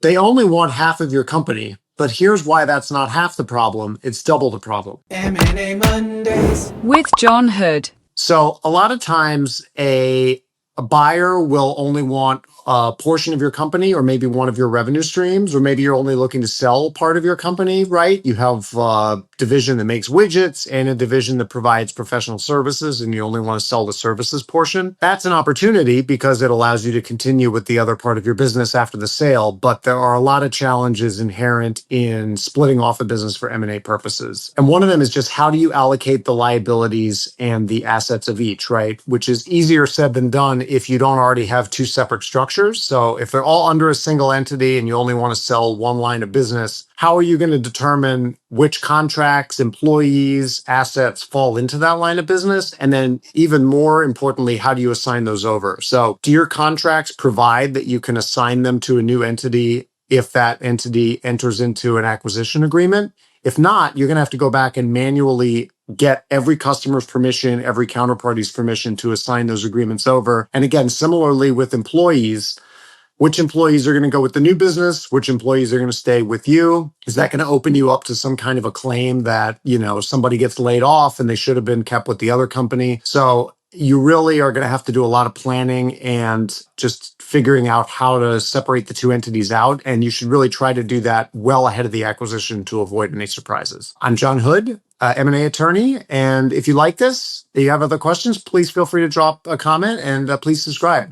They only want half of your company, but here's why that's not half the problem, it's double the problem. M&A Mondays with John Hood. So a lot of times a buyer will only want a portion of your company or maybe one of your revenue streams, or maybe you're only looking to sell part of your company, right? You have a division that makes widgets and a division that provides professional services, and you only want to sell the services portion. That's an opportunity because it allows you to continue with the other part of your business after the sale. But there are a lot of challenges inherent in splitting off a business for M&A purposes. And one of them is just how do you allocate the liabilities and the assets of each, right? Which is easier said than done if you don't already have two separate structures. So if they're all under a single entity and you only want to sell one line of business, how are you going to determine which contracts, employees, assets fall into that line of business? And then even more importantly, how do you assign those over? So do your contracts provide that you can assign them to a new entity if that entity enters into an acquisition agreement? If not, you're going to have to go back and manually get every customer's permission, every counterparty's permission to assign those agreements over. And again, similarly with employees, which employees are going to go with the new business? Which employees are going to stay with you? Is that going to open you up to some kind of a claim that, somebody gets laid off and they should have been kept with the other company? So you really are going to have to do a lot of planning and just figuring out how to separate the two entities out. And you should really try to do that well ahead of the acquisition to avoid any surprises. I'm John Hood, M&A attorney. And if you like this, if you have other questions, please feel free to drop a comment and please subscribe.